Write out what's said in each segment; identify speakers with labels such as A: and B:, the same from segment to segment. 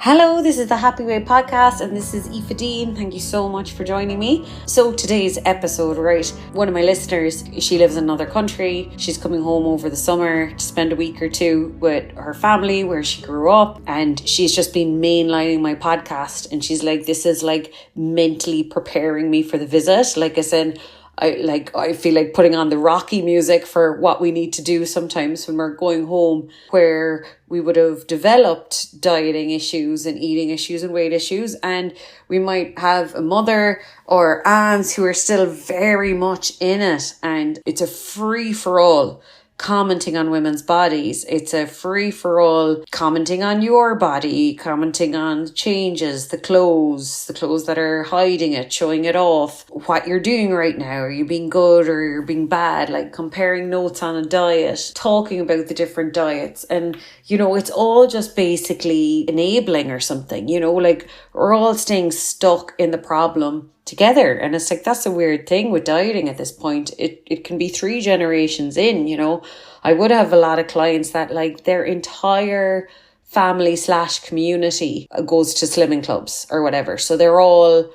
A: Hello, this is the Happy Way podcast and this is Aoife. Thank you so much for joining me. So today's episode, right, one of my listeners, she lives in another country. She's coming home over the summer to spend a week or two with her family where she grew up, and she's just been mainlining my podcast, and she's like, this is like mentally preparing me for the visit. Like I said, I feel like putting on the Rocky music for what we need to do sometimes when we're going home, where we would have developed dieting issues and eating issues and weight issues, and we might have a mother or aunts who are still very much in it, and it's a free-for-all commenting on women's bodies. It's a free-for-all commenting on your body, commenting on changes, the clothes that are hiding it, showing it off, what you're doing right now. Are you being good or you're being bad? Like comparing notes on a diet, talking about the different diets. And, you know, it's all just basically enabling or something, you know, like we're all staying stuck in the problem together. And it's like, that's a weird thing with dieting at this point. It can be 3 generations in, you know. I would have a lot of clients that like their entire family/community goes to slimming clubs or whatever. So they're all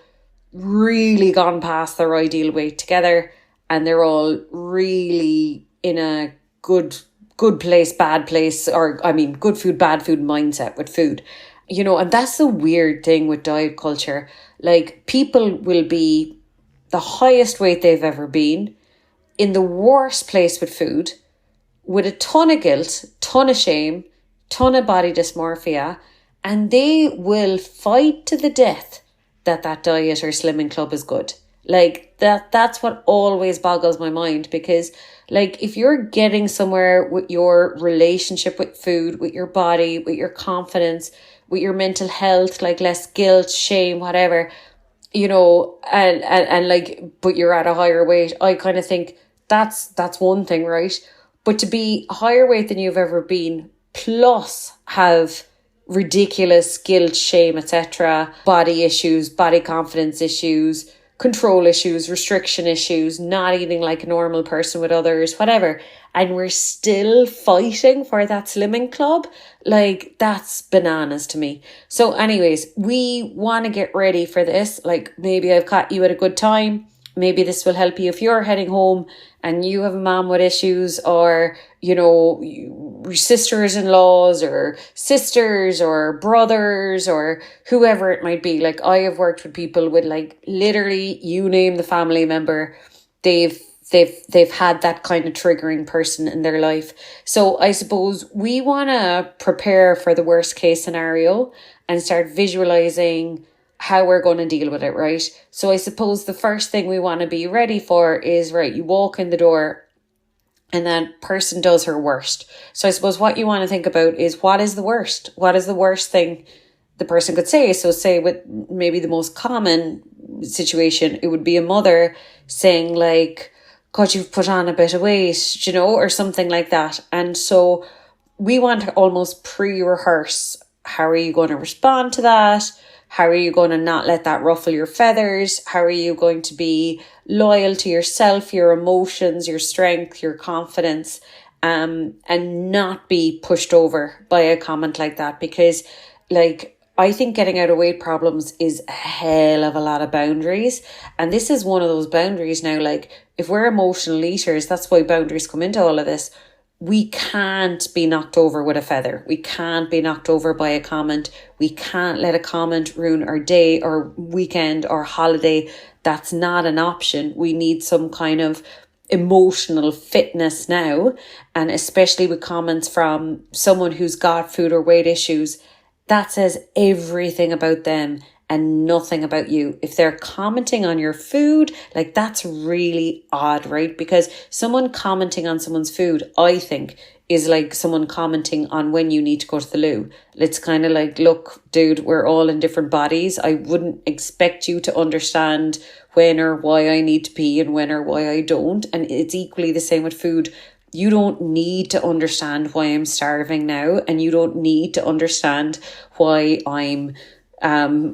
A: really gone past their ideal weight together, and they're all really in a good place, bad place, or I mean good food, bad food mindset with food. You know, and that's the weird thing with diet culture. Like, people will be the highest weight they've ever been, in the worst place with food, with a ton of guilt, ton of shame, ton of body dysmorphia, and they will fight to the death that diet or slimming club is good. Like, that's what always boggles my mind, because like if you're getting somewhere with your relationship with food, with your body, with your confidence, with your mental health, like less guilt, shame, whatever, you know, and like, but you're at a higher weight, I kind of think that's one thing, right? But to be higher weight than you've ever been, plus have ridiculous guilt, shame, etc., body issues, body confidence issues, control issues, restriction issues, not eating like a normal person with others, whatever, and we're still fighting for that slimming club, like that's bananas to me. So anyways, we want to get ready for this. Like, maybe I've caught you at a good time. Maybe this will help you if you're heading home and you have a mom with issues, or, you know, your sisters-in-laws or sisters or brothers or whoever it might be. Like, I have worked with people with like literally, you name the family member, they've had that kind of triggering person in their life. So I suppose we want to prepare for the worst case scenario and start visualizing how we're going to deal with it, right? So I suppose the first thing we want to be ready for is, right, you walk in the door and that person does her worst. So I suppose what you want to think about is, what is the worst? What is the worst thing the person could say? So say, with maybe the most common situation, it would be a mother saying like, God, you've put on a bit of weight, you know, or something like that. And so we want to almost pre-rehearse, how are you going to respond to that? How are you going to not let that ruffle your feathers? How are you going to be loyal to yourself, your emotions, your strength, your confidence, and not be pushed over by a comment like that? Because, like, I think getting out of weight problems is a hell of a lot of boundaries. And this is one of those boundaries now. Like, if we're emotional eaters, that's why boundaries come into all of this. We can't be knocked over with a feather. We can't be knocked over by a comment. We can't let a comment ruin our day or weekend or holiday. That's not an option. We need some kind of emotional fitness now. And especially with comments from someone who's got food or weight issues, that says everything about them and nothing about you. If they're commenting on your food, like, that's really odd, right? Because someone commenting on someone's food, I think, is like someone commenting on when you need to go to the loo. It's kind of like, look, dude, we're all in different bodies. I wouldn't expect you to understand when or why I need to pee and when or why I don't. And it's equally the same with food. You don't need to understand why I'm starving now, and you don't need to understand why I'm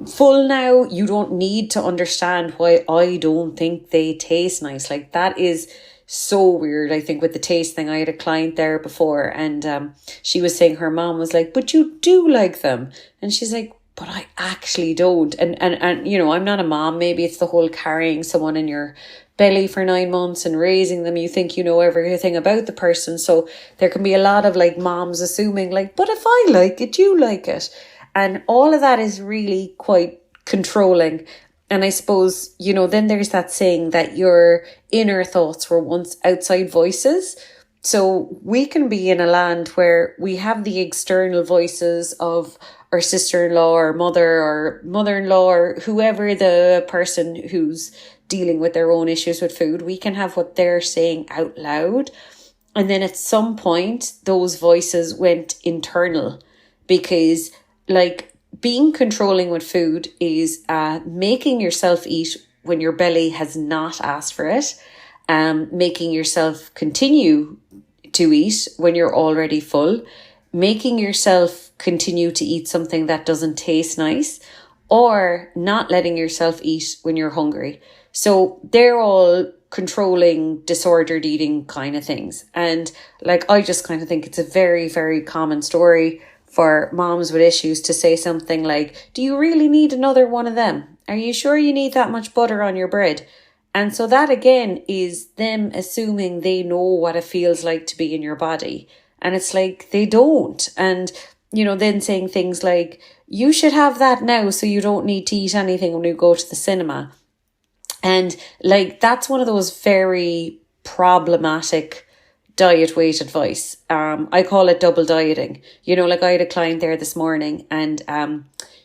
A: full now. You don't need to understand why I don't think they taste nice. Like, that is so weird. I think with the taste thing, I had a client there before, and she was saying her mom was like, but you do like them. And she's like, but I actually don't. And you know, I'm not a mom. Maybe it's the whole carrying someone in your belly for 9 months and raising them. You think you know everything about the person. So there can be a lot of like moms assuming like, but if I like it, you like it. And all of that is really quite controlling. And I suppose, you know, then there's that saying that your inner thoughts were once outside voices. So we can be in a land where we have the external voices of our sister-in-law or mother-in-law or whoever the person who's dealing with their own issues with food. We can have what they're saying out loud. And then at some point, those voices went internal because like being controlling with food is making yourself eat when your belly has not asked for it, making yourself continue to eat when you're already full, making yourself continue to eat something that doesn't taste nice, or not letting yourself eat when you're hungry. So they're all controlling, disordered eating kind of things. And like, I just kind of think it's a very, very common story for moms with issues to say something like, do you really need another one of them? Are you sure you need that much butter on your bread? And so that again is them assuming they know what it feels like to be in your body. And it's like, they don't. And, you know, then saying things like, you should have that now so you don't need to eat anything when you go to the cinema. And like, that's one of those very problematic diet weight advice. I call it double dieting. You know, like I had a client there this morning and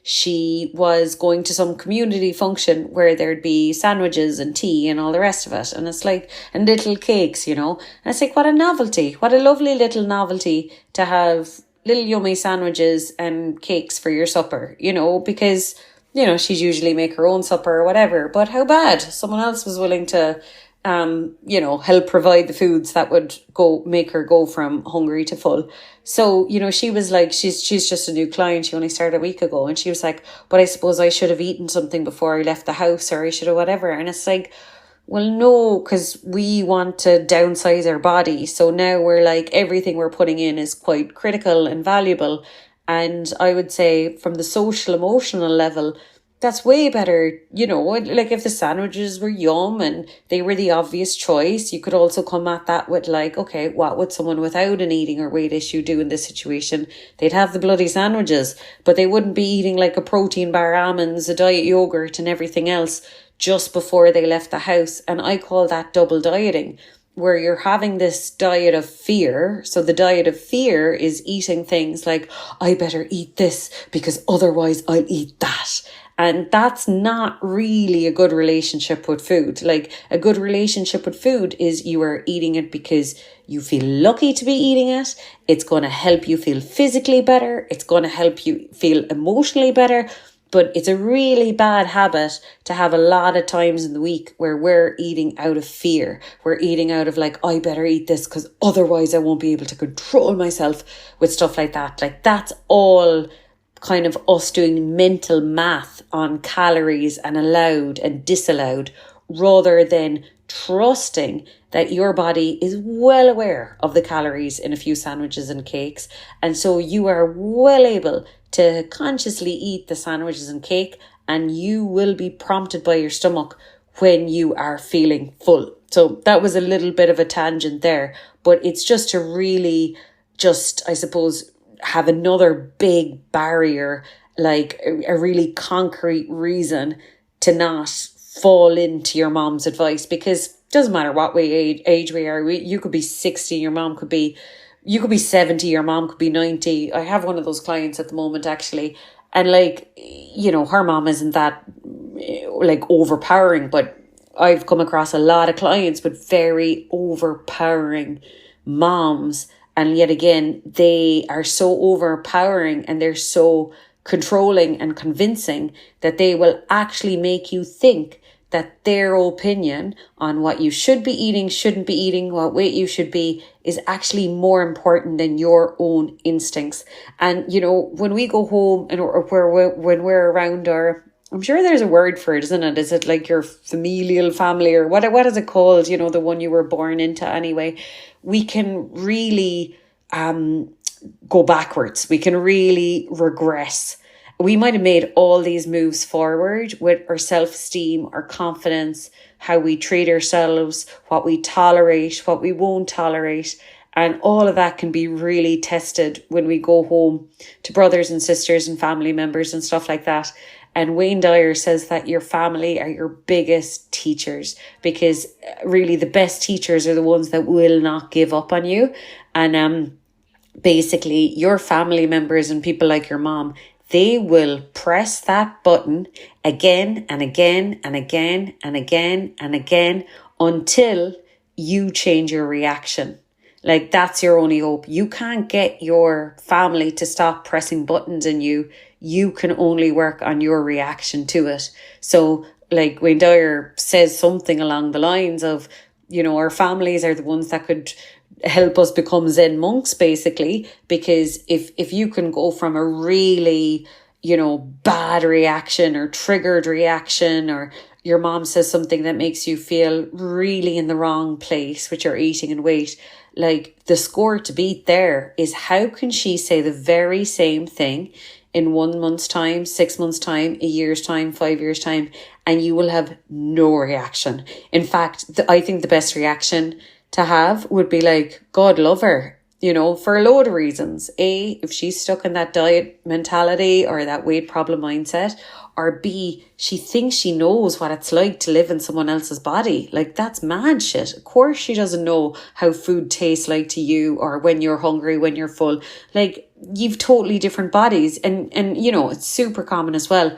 A: she was going to some community function where there'd be sandwiches and tea and all the rest of it. And it's like, and little cakes, you know. And it's like, what a novelty. What a lovely little novelty to have little yummy sandwiches and cakes for your supper, you know, because, you know, she'd usually make her own supper or whatever. But how bad? Someone else was willing to you know, help provide the foods that would make her go from hungry to full. So, you know, she was like, she's just a new client. She only started a week ago. And she was like, but I suppose I should have eaten something before I left the house, or I should have whatever. And it's like, well, no, because we want to downsize our body. So now we're like, everything we're putting in is quite critical and valuable. And I would say from the social emotional level, that's way better, you know, like if the sandwiches were yum and they were the obvious choice, you could also come at that with like, okay, what would someone without an eating or weight issue do in this situation? They'd have the bloody sandwiches, but they wouldn't be eating like a protein bar, almonds, a diet yogurt and everything else just before they left the house. And I call that double dieting, where you're having this diet of fear. So the diet of fear is eating things like, I better eat this because otherwise I'll eat that. And that's not really a good relationship with food. Like a good relationship with food is you are eating it because you feel lucky to be eating it. It's going to help you feel physically better. It's going to help you feel emotionally better. But it's a really bad habit to have a lot of times in the week where we're eating out of fear. We're eating out of like, I better eat this because otherwise I won't be able to control myself with stuff like that. Like that's all kind of us doing mental math on calories and allowed and disallowed, rather than trusting that your body is well aware of the calories in a few sandwiches and cakes. And so you are well able to consciously eat the sandwiches and cake, and you will be prompted by your stomach when you are feeling full. So that was a little bit of a tangent there, but it's just to really just, I suppose, have another big barrier, like a really concrete reason to not fall into your mom's advice, because it doesn't matter what age we are. You could be 60, your mom could be, you could be 70, your mom could be 90. I have one of those clients at the moment actually, and like, you know, her mom isn't that like overpowering, but I've come across a lot of clients with very overpowering moms. And yet again, they are so overpowering and they're so controlling and convincing that they will actually make you think that their opinion on what you should be eating, shouldn't be eating, what weight you should be, is actually more important than your own instincts. And, you know, when we go home and when we're around our, I'm sure there's a word for it, isn't it? Is it like your familial family, or what is it called? You know, the one you were born into anyway. We can really go backwards. We can really regress. we might have made all these moves forward with our self-esteem, our confidence, how we treat ourselves, what we tolerate, what we won't tolerate. And all of that can be really tested when we go home to brothers and sisters and family members and stuff like that. And Wayne Dyer says that your family are your biggest teachers, because really the best teachers are the ones that will not give up on you. And basically your family members and people like your mom, they will press that button again and again and again and again and again until you change your reaction. Like, that's your only hope. You can't get your family to stop pressing buttons in you. You can only work on your reaction to it. So, like, Wayne Dyer says something along the lines of, you know, our families are the ones that could help us become Zen monks, basically, because if you can go from a really, you know, bad reaction or triggered reaction, or your mom says something that makes you feel really in the wrong place with your eating and weight, like, the score to beat there is, how can she say the very same thing in 1 month's time, 6 months' time, a year's time, 5 years' time, and you will have no reaction. In fact, I think the best reaction to have would be like, God love her, you know, for a load of reasons. A, if she's stuck in that diet mentality or that weight problem mindset, or B, she thinks she knows what it's like to live in someone else's body. Like, that's mad shit. Of course she doesn't know how food tastes like to you, or when you're hungry, when you're full. Like, you've totally different bodies, and you know, it's super common as well.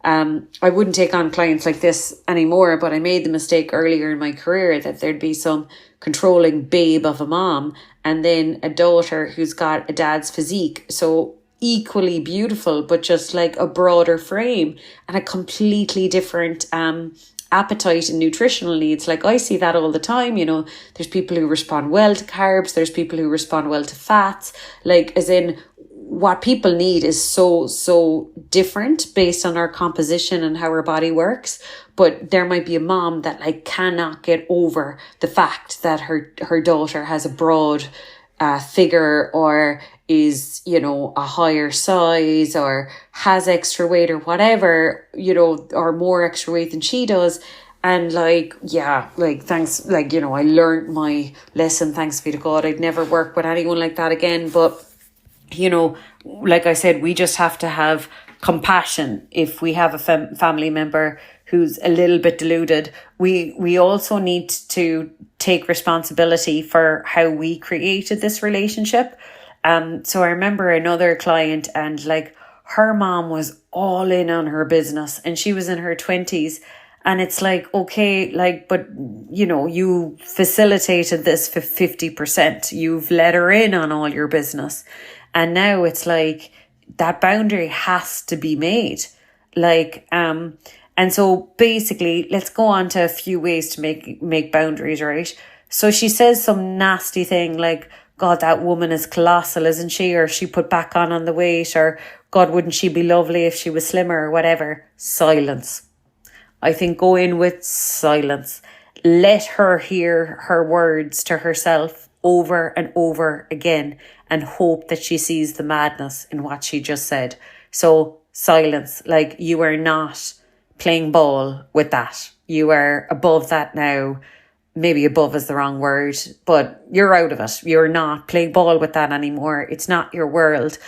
A: I wouldn't take on clients like this anymore, but I made the mistake earlier in my career that there'd be some controlling babe of a mom and then a daughter who's got a dad's physique. So equally beautiful, but just like a broader frame and a completely different appetite and nutritional needs. Like, I see that all the time. You know, there's people who respond well to carbs, there's people who respond well to fats. Like, as in, what people need is so different based on our composition and how our body works. But there might be a mom that like cannot get over the fact that her daughter has a broad figure, or is, you know, a higher size, or has extra weight, or whatever, you know, or more extra weight than she does. And like, yeah, like, thanks, like, you know, I learned my lesson, thanks be to God. I'd never work with anyone like that again. But, you know, like I said, we just have to have compassion if we have a family member who's a little bit deluded. We also need to take responsibility for how we created this relationship. So I remember another client, and like, her mom was all in on her business, and she was in her 20s. And it's like, okay, like, but you know, you facilitated this for 50%. You've let her in on all your business. And now it's like, that boundary has to be made. Like, and so basically, let's go on to a few ways to make boundaries, right? So she says some nasty thing like, God, that woman is colossal, isn't she? Or she put back on the weight, or God, wouldn't she be lovely if she was slimmer, or whatever. Silence. I think go in with silence. Let her hear her words to herself over and over again, and hope that she sees the madness in what she just said. So silence. Like, you are not playing ball with that. You are above that now. Maybe above is the wrong word, but you're out of it. You're not playing ball with that anymore. It's not your world.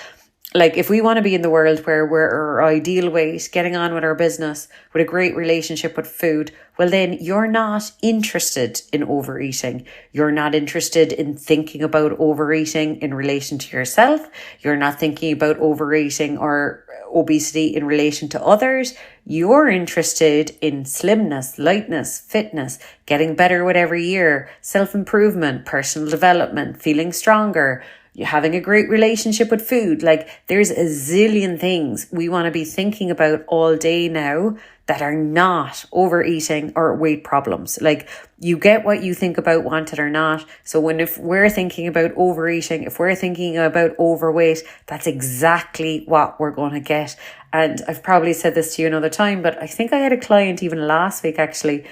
A: Like, if we want to be in the world where we're our ideal weight, getting on with our business, with a great relationship with food, well, then you're not interested in overeating. You're not interested in thinking about overeating in relation to yourself. You're not thinking about overeating or obesity in relation to others. You're interested in slimness, lightness, fitness, getting better with every year, self-improvement, personal development, feeling stronger, having a great relationship with food. Like, there's a zillion things we want to be thinking about all day now that are not overeating or weight problems. Like, you get what you think about wanted or not. So if we're thinking about overeating, if we're thinking about overweight, that's exactly what we're going to get. And I've probably said this to you another time, but I think I had a client even last week actually,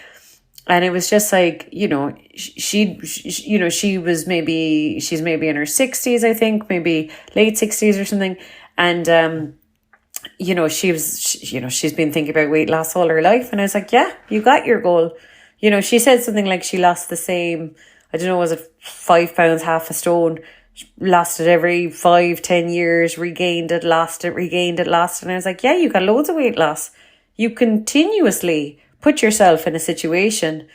A: and it was just like, you know, she's maybe in her 60s, I think, maybe late 60s or something. And she's been thinking about weight loss all her life. And I was like, yeah, you got your goal. She said something like she lost the same, I don't know, was it 5 pounds, half a stone? Lost it every 5-10 years, regained it, lost it, regained it, lost it. And I was like, yeah, you got loads of weight loss. You continuously put yourself in a situation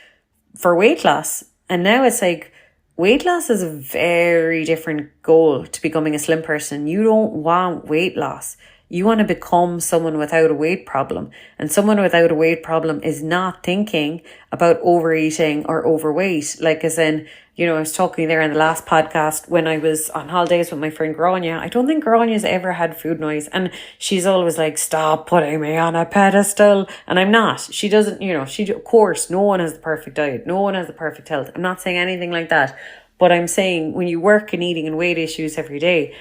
A: for weight loss. And now it's like, weight loss is a very different goal to becoming a slim person. You don't want weight loss. You want to become someone without a weight problem. And someone without a weight problem is not thinking about overeating or overweight. Like, as in, I was talking there in the last podcast when I was on holidays with my friend Grania. I don't think Grania's ever had food noise. And she's always like, stop putting me on a pedestal. And I'm not. She doesn't, of course, no one has the perfect diet. No one has the perfect health. I'm not saying anything like that. But I'm saying when you work in eating and weight issues every day,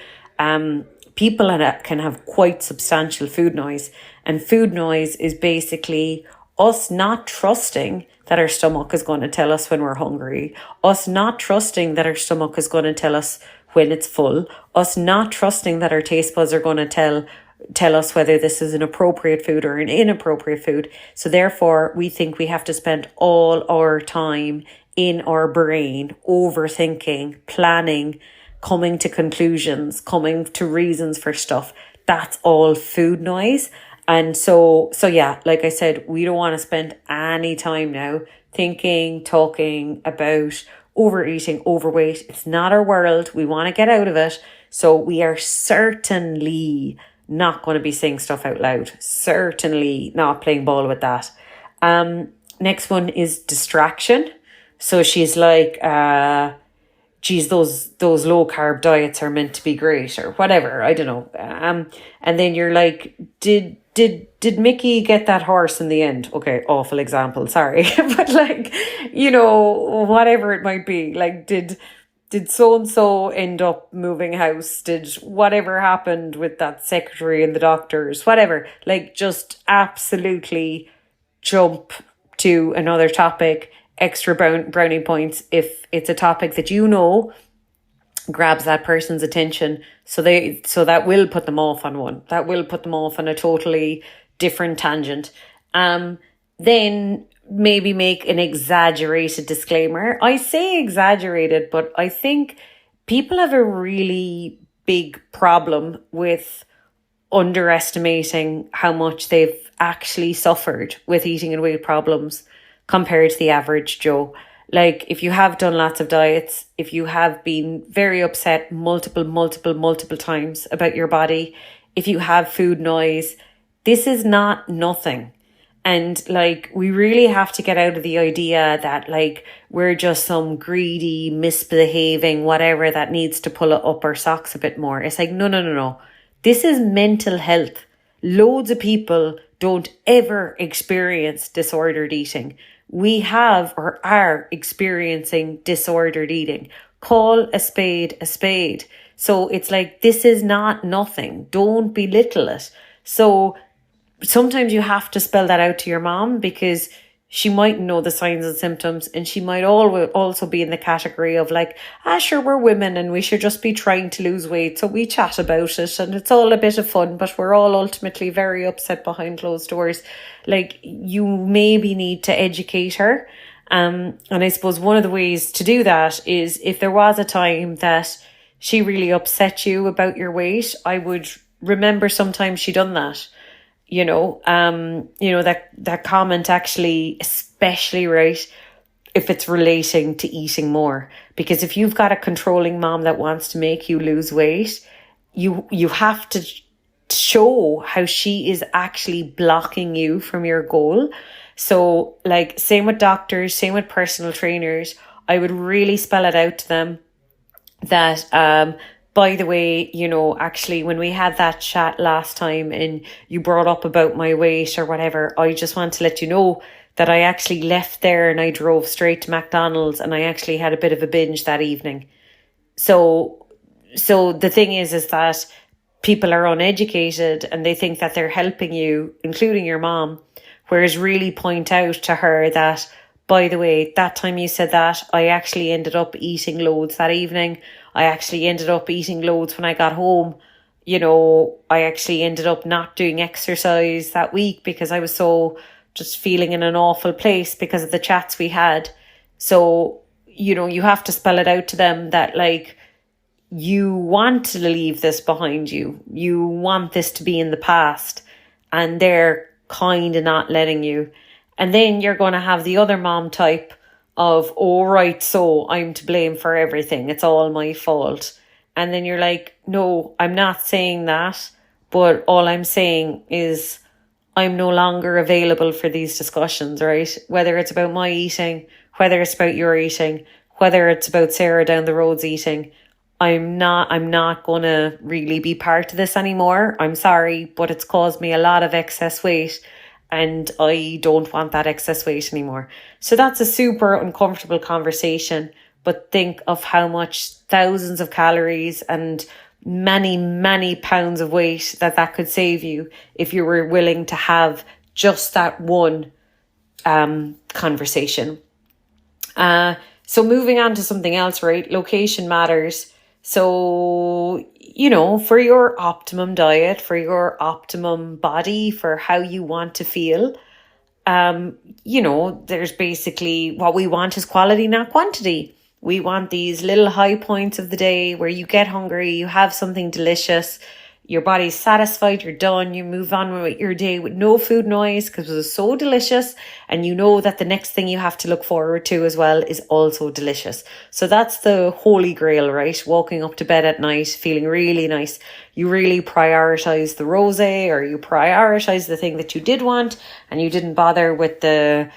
A: people can have quite substantial food noise. And food noise is basically us not trusting that our stomach is going to tell us when we're hungry, us not trusting that our stomach is going to tell us when it's full, us not trusting that our taste buds are going to tell us whether this is an appropriate food or an inappropriate food. So therefore, we think we have to spend all our time in our brain overthinking, planning, coming to conclusions, coming to reasons for stuff. That's all food noise. And so yeah, like I said, we don't want to spend any time now thinking, talking about overeating, overweight. It's not our world. We want to get out of it. So we are certainly not going to be saying stuff out loud. Certainly not playing ball with that. Next one is distraction. So she's like, geez, those low carb diets are meant to be great or whatever. I don't know. And then you're like, did Mickey get that horse in the end? Okay, awful example, sorry. But like, whatever it might be, like, did so-and-so end up moving house? Did whatever happened with that secretary and the doctors, whatever, like, just absolutely jump to another topic, extra brownie points if it's a topic that grabs that person's attention. So that will put them off on one. That will put them off on a totally different tangent. Then maybe make an exaggerated disclaimer. I say exaggerated, but I think people have a really big problem with underestimating how much they've actually suffered with eating and weight problems compared to the average Joe. Like, if you have done lots of diets, if you have been very upset multiple times about your body, if you have food noise, this is not nothing. And like, we really have to get out of the idea that like, we're just some greedy, misbehaving, whatever that needs to pull up our socks a bit more. It's like, no. This is mental health. Loads of people don't ever experience disordered eating. We have or are experiencing disordered eating. Call a spade a spade. So it's like, this is not nothing. Don't belittle it. So sometimes you have to spell that out to your mom, because she might know the signs and symptoms, and she might also be in the category of like, sure, we're women and we should just be trying to lose weight. So we chat about it and it's all a bit of fun, but we're all ultimately very upset behind closed doors. Like, you maybe need to educate her. And I suppose one of the ways to do that is, if there was a time that she really upset you about your weight, I would remember sometimes she done that. That comment actually, especially right if it's relating to eating more, because if you've got a controlling mom that wants to make you lose weight, you have to show how she is actually blocking you from your goal. So like, same with doctors, same with personal trainers, I would really spell it out to them that, by the way, actually, when we had that chat last time and you brought up about my weight or whatever, I just want to let you know that I actually left there and I drove straight to McDonald's and I actually had a bit of a binge that evening. So the thing is that people are uneducated and they think that they're helping you, including your mom, whereas really point out to her that, by the way, that time you said that, I actually ended up eating loads that evening. I actually ended up eating loads when I got home. I actually ended up not doing exercise that week because I was so just feeling in an awful place because of the chats we had. So, you have to spell it out to them that like you want to leave this behind you. You want this to be in the past, and they're kind of not letting you. And then you're going to have the other mom type of, oh, right, so I'm to blame for everything. It's all my fault. And then you're like, no, I'm not saying that. But all I'm saying is I'm no longer available for these discussions, right? Whether it's about my eating, whether it's about your eating, whether it's about Sarah down the road's eating, I'm not going to really be part of this anymore. I'm sorry, but it's caused me a lot of excess weight and I don't want that excess weight anymore. So that's a super uncomfortable conversation, but think of how much thousands of calories and many, many pounds of weight that could save you if you were willing to have just that one conversation. So moving on to something else, right? Location matters. So, for your optimum diet, for your optimum body, for how you want to feel, there's basically what we want is quality, not quantity. We want these little high points of the day where you get hungry, you have something delicious, your body's satisfied, you're done, you move on with your day with no food noise because it was so delicious. And you know that the next thing you have to look forward to as well is also delicious. So that's the holy grail, right? Walking up to bed at night, feeling really nice. You really prioritize the rosé, or you prioritize the thing that you did want, and you didn't bother with the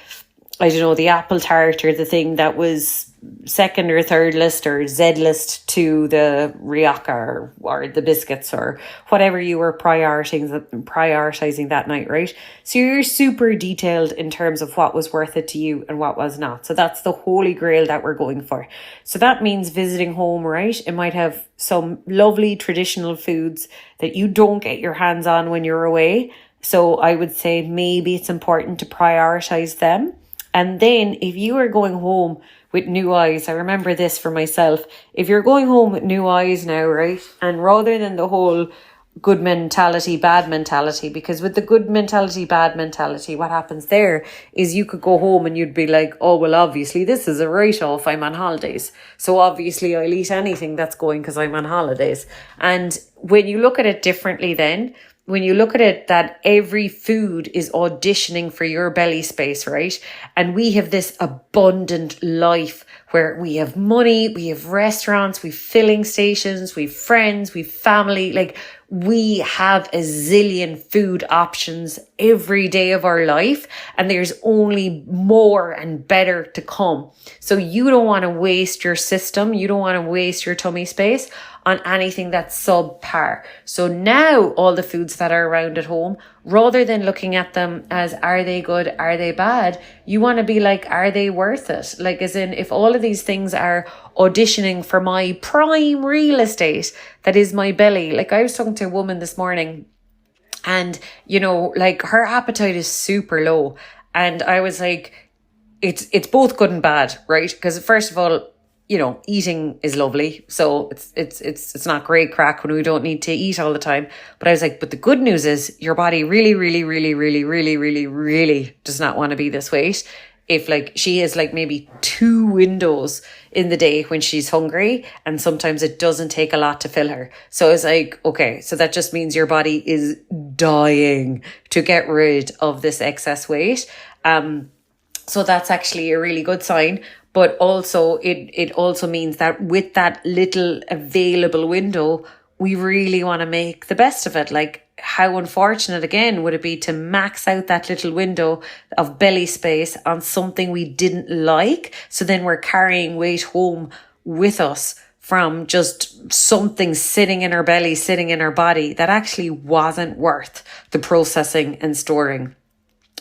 A: apple tart or the thing that was second or third list or Z list to the rioja or the biscuits or whatever you were prioritizing that night, right? So you're super detailed in terms of what was worth it to you and what was not. So that's the holy grail that we're going for. So that means visiting home, right? It might have some lovely traditional foods that you don't get your hands on when you're away. So I would say maybe it's important to prioritize them. And then if you are going home with new eyes, I remember this for myself. If you're going home with new eyes now, right? And rather than the whole good mentality, bad mentality, because with the good mentality, bad mentality, what happens there is you could go home and you'd be like, oh, well, obviously this is a write-off. I'm on holidays. So obviously I'll eat anything that's going because I'm on holidays. And when you look at it differently then, when you look at it, that every food is auditioning for your belly space, right? And we have this abundant life where we have money, we have restaurants, we have filling stations, we have friends, we have family. Like, we have a zillion food options every day of our life, and there's only more and better to come. So you don't want to waste your system. You don't want to waste your tummy space on anything that's subpar. So now all the foods that are around at home, rather than looking at them as, are they good? Are they bad? You want to be like, are they worth it? Like, as in, if all of these things are auditioning for my prime real estate, that is my belly. Like, I was talking to a woman this morning and, like, her appetite is super low. And I was like, it's both good and bad, right? Because first of all, eating is lovely. So it's not great crack when we don't need to eat all the time. But I was like, but the good news is your body really, really, really, really, really, really, really does not want to be this weight. If like she has like maybe 2 windows in the day when she's hungry, and sometimes it doesn't take a lot to fill her. So it's like, okay, so that just means your body is dying to get rid of this excess weight. So that's actually a really good sign. But also it also means that with that little available window, we really want to make the best of it. Like, how unfortunate again would it be to max out that little window of belly space on something we didn't like? So then we're carrying weight home with us from just something sitting in our belly, sitting in our body that actually wasn't worth the processing and storing.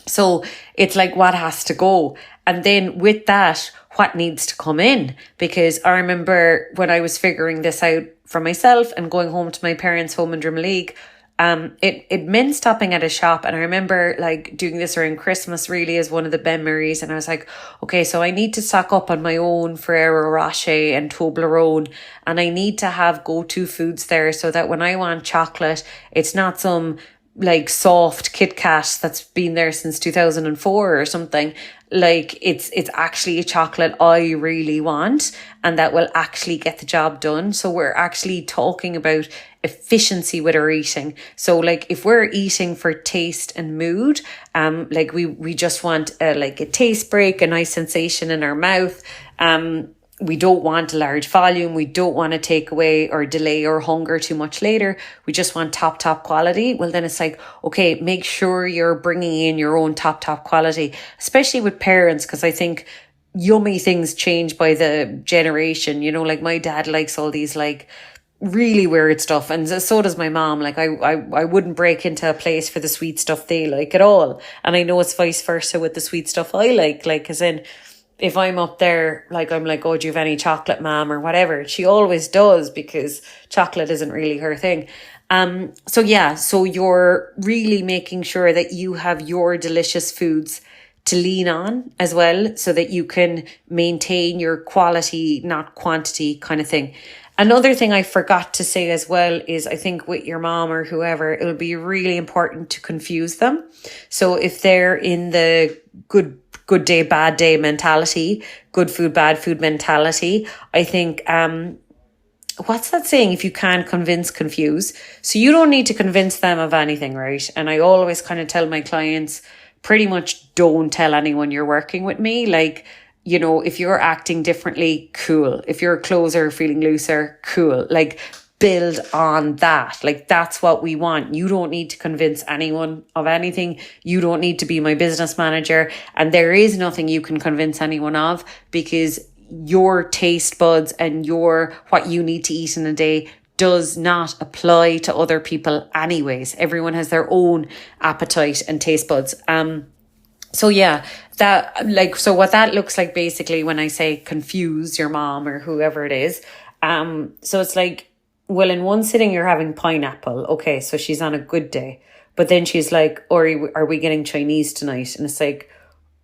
A: So it's like, what has to go? And then with that, what needs to come in? Because I remember when I was figuring this out for myself and going home to my parents' home in Drimoleague, it meant stopping at a shop. And I remember like doing this around Christmas really as one of the memories. And I was like, okay, so I need to stock up on my own Ferrero Rocher and Toblerone, and I need to have go-to foods there so that when I want chocolate, it's not some like soft Kit Kat that's been there since 2004 or something. Like it's actually a chocolate I really want and that will actually get the job done. So we're actually talking about efficiency with our eating. So like if we're eating for taste and mood, like we just want like a taste break, a nice sensation in our mouth. We don't want a large volume. We don't want to take away or delay our hunger too much later. We just want top quality. Well, then it's like, okay, make sure you're bringing in your own top quality, especially with parents, because I think yummy things change by the generation. You know, like my dad likes all these like really weird stuff, and so does my mom. Like I wouldn't break into a place for the sweet stuff they like at all. And I know it's vice versa with the sweet stuff I like as in, if I'm up there, like, I'm like, oh, do you have any chocolate, ma'am, or whatever? She always does, because chocolate isn't really her thing. So yeah, so you're really making sure that you have your delicious foods to lean on as well, so that you can maintain your quality, not quantity kind of thing. Another thing I forgot to say as well is I think with your mom or whoever, it'll be really important to confuse them. So if they're in the good day, bad day mentality, good food, bad food mentality, I think, what's that saying? If you can't convince, confuse. So you don't need to convince them of anything, right? And I always kind of tell my clients, pretty much don't tell anyone you're working with me. Like, you know, if you're acting differently, cool. If your clothes are feeling looser, cool. Like, build on that. Like, that's what we want. You don't need to convince anyone of anything. You don't need to be my business manager. And there is nothing you can convince anyone of, because your taste buds and what you need to eat in a day does not apply to other people anyways. Everyone has their own appetite and taste buds. So yeah, so what that looks like basically when I say confuse your mom or whoever it is. So it's like, well, in one sitting, you're having pineapple. Okay, so she's on a good day. But then she's like, or are we getting Chinese tonight? And it's like,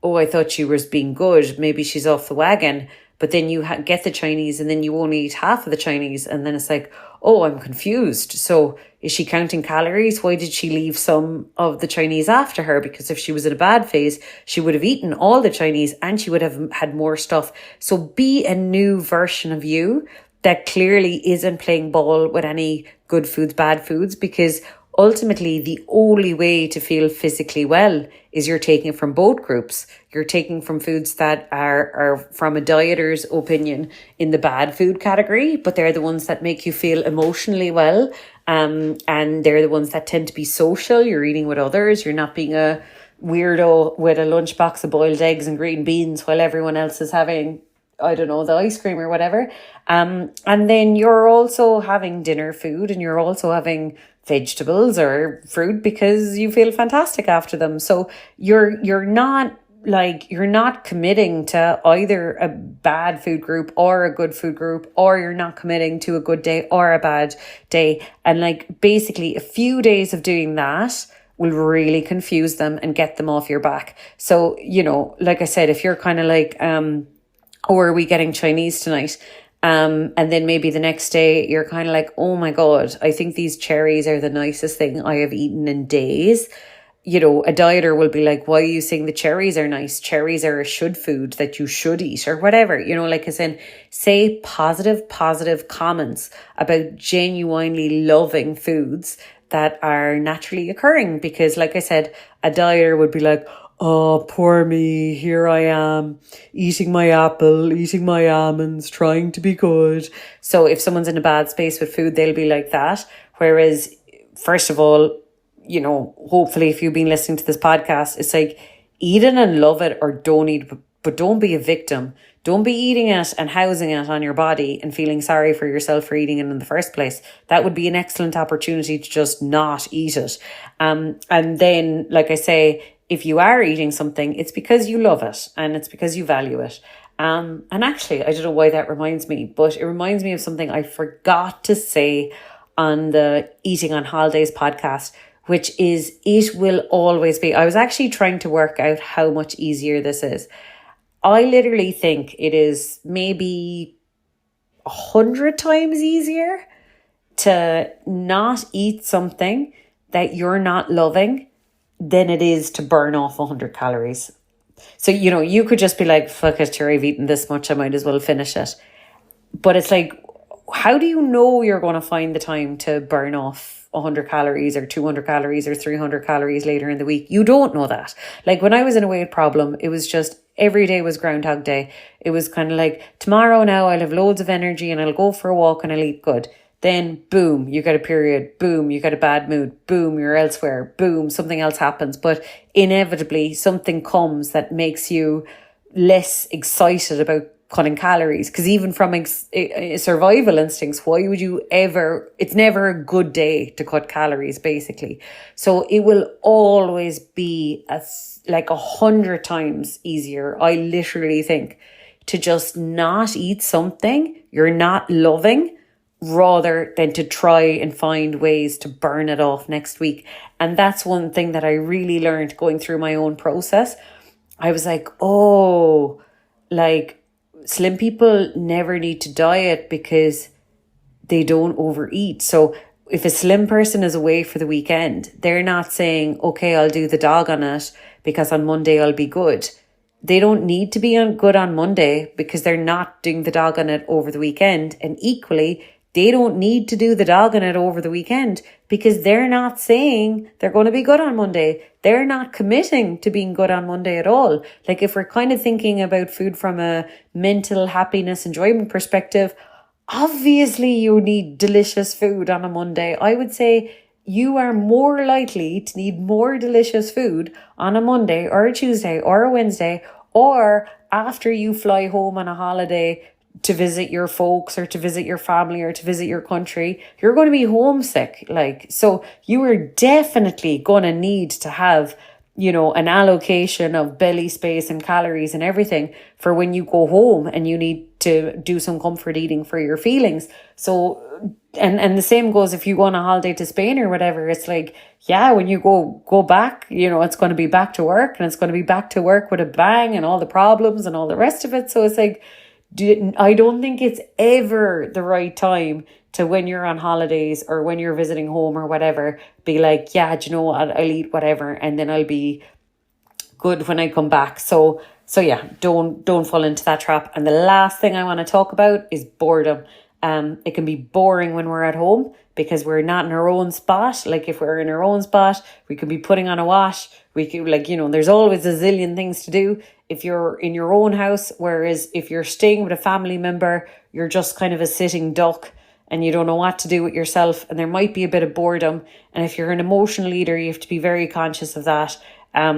A: oh, I thought she was being good. Maybe she's off the wagon. But then you get the Chinese and then you only eat half of the Chinese. And then it's like, oh, I'm confused. So is she counting calories? Why did she leave some of the Chinese after her? Because if she was in a bad phase, she would have eaten all the Chinese and she would have had more stuff. So be a new version of you that clearly isn't playing ball with any good foods, bad foods, because ultimately the only way to feel physically well is you're taking it from both groups. You're taking from foods that are from a dieter's opinion in the bad food category, but they're the ones that make you feel emotionally well. And they're the ones that tend to be social. You're eating with others. You're not being a weirdo with a lunchbox of boiled eggs and green beans while everyone else is having, I don't know, the ice cream or whatever. And then you're also having dinner food and you're also having vegetables or fruit because you feel fantastic after them. So you're not committing to either a bad food group or a good food group, or you're not committing to a good day or a bad day. And like basically a few days of doing that will really confuse them and get them off your back. So, you know, like I said, if you're kind of like, or are we getting Chinese tonight? And then maybe the next day you're kind of like, oh my God, I think these cherries are the nicest thing I have eaten in days. You know, a dieter will be like, why are you saying the cherries are nice? Cherries are a should food that you should eat or whatever, you know, like as in say positive comments about genuinely loving foods that are naturally occurring. Because like I said, a dieter would be like, oh, poor me, here I am, eating my apple, eating my almonds, trying to be good. So if someone's in a bad space with food, they'll be like that. Whereas, first of all, you know, hopefully if you've been listening to this podcast, it's like, eat it and love it or don't eat, but don't be a victim. Don't be eating it and housing it on your body and feeling sorry for yourself for eating it in the first place. That would be an excellent opportunity to just not eat it. And then, like I say, if you are eating something, it's because you love it and it's because you value it. And actually, I don't know why that reminds me, but it reminds me of something I forgot to say on the Eating on Holidays podcast, which is, it will always be. I was actually trying to work out how much easier this is. I literally think it is maybe 100 times easier to not eat something that you're not loving than it is to burn off 100 calories. So, you could just be like, fuck it, sure, I've eaten this much, I might as well finish it. But it's like, how do you know you're going to find the time to burn off 100 calories or 200 calories or 300 calories later in the week? You don't know that. Like when I was in a weight problem, it was just every day was Groundhog Day. It was kind of like, tomorrow now I'll have loads of energy and I'll go for a walk and I'll eat good. Then boom, you get a period, boom, you get a bad mood, boom, you're elsewhere, boom, something else happens. But inevitably something comes that makes you less excited about cutting calories. Because even from survival instincts, why would you ever, it's never a good day to cut calories basically. So it will always be like 100 times easier, I literally think, to just not eat something you're not loving, rather than to try and find ways to burn it off next week. And that's one thing that I really learned going through my own process. I was like, oh, like slim people never need to diet because they don't overeat. So if a slim person is away for the weekend, they're not saying, okay, I'll do the dog on it because on Monday I'll be good. They don't need to be good on Monday because they're not doing the dog on it over the weekend. And equally, they don't need to do the dog on it over the weekend because they're not saying they're going to be good on Monday. They're not committing to being good on Monday at all. Like if we're kind of thinking about food from a mental happiness, enjoyment perspective, obviously you need delicious food on a Monday. I would say you are more likely to need more delicious food on a Monday or a Tuesday or a Wednesday, or after you fly home on a holiday to visit your folks or to visit your family or to visit your country. You're going to be homesick. So you are definitely going to need to have, an allocation of belly space and calories and everything for when you go home and you need to do some comfort eating for your feelings. So, and the same goes if you go on a holiday to Spain or whatever. It's like, yeah, when you go back, it's going to be back to work, and it's going to be back to work with a bang and all the problems and all the rest of it. So it's like, I don't think it's ever the right time to, when you're on holidays or when you're visiting home or whatever, be like, yeah, do you know what, I'll eat whatever and then I'll be good when I come back. So yeah, don't fall into that trap. And the last thing I want to talk about is boredom. It can be boring when we're at home because we're not in our own spot. Like if we're in our own spot, we could be putting on a wash. We could there's always a zillion things to do if you're in your own house. Whereas if you're staying with a family member, you're just kind of a sitting duck and you don't know what to do with yourself. And there might be a bit of boredom. And if you're an emotional eater, you have to be very conscious of that. I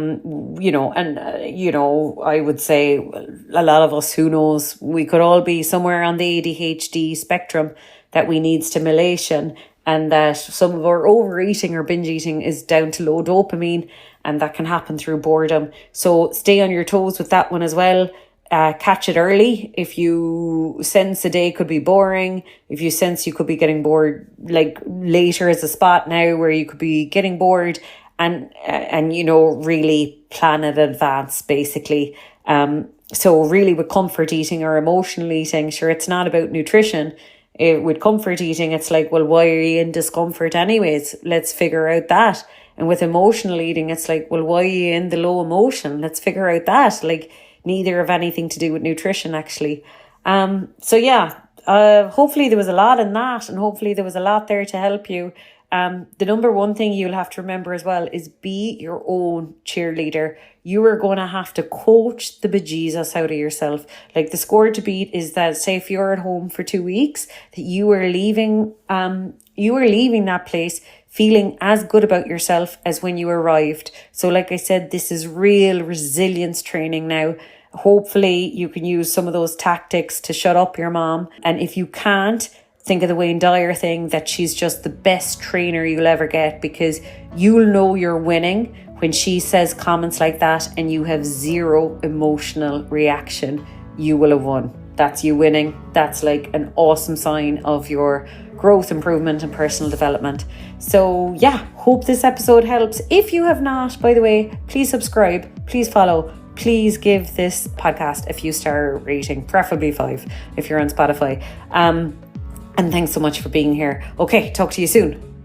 A: would say a lot of us, who knows, we could all be somewhere on the ADHD spectrum that we need stimulation, and that some of our overeating or binge eating is down to low dopamine, and that can happen through boredom. So stay on your toes with that one as well. Catch it early. If you sense a day could be boring, if you sense you could be getting bored, like later is a spot now where you could be getting bored, and really plan in advance basically. So really with comfort eating or emotional eating, sure, it's not about nutrition. With comfort eating, it's like, well, why are you in discomfort anyways? Let's figure out that. And with emotional eating, it's like, well, why are you in the low emotion? Let's figure out that. Like, neither have anything to do with nutrition actually. Hopefully there was a lot in that, and hopefully there was a lot there to help you. The number one thing you'll have to remember as well is be your own cheerleader. You are going to have to coach the bejesus out of yourself. Like the score to beat is that, say if you're at home for 2 weeks, that you are leaving that place feeling as good about yourself as when you arrived. So like I said, this is real resilience training now. Hopefully you can use some of those tactics to shut up your mom. And if you can't, think of the Wayne Dyer thing, that she's just the best trainer you'll ever get, because you'll know you're winning when she says comments like that and you have zero emotional reaction. You will have won. That's you winning. That's like an awesome sign of your growth, improvement, and personal development. So yeah, hope this episode helps. If you have not, by the way, please subscribe, please follow, please give this podcast a 5-star rating, preferably 5 if you're on Spotify. And thanks so much for being here. Okay, talk to you soon.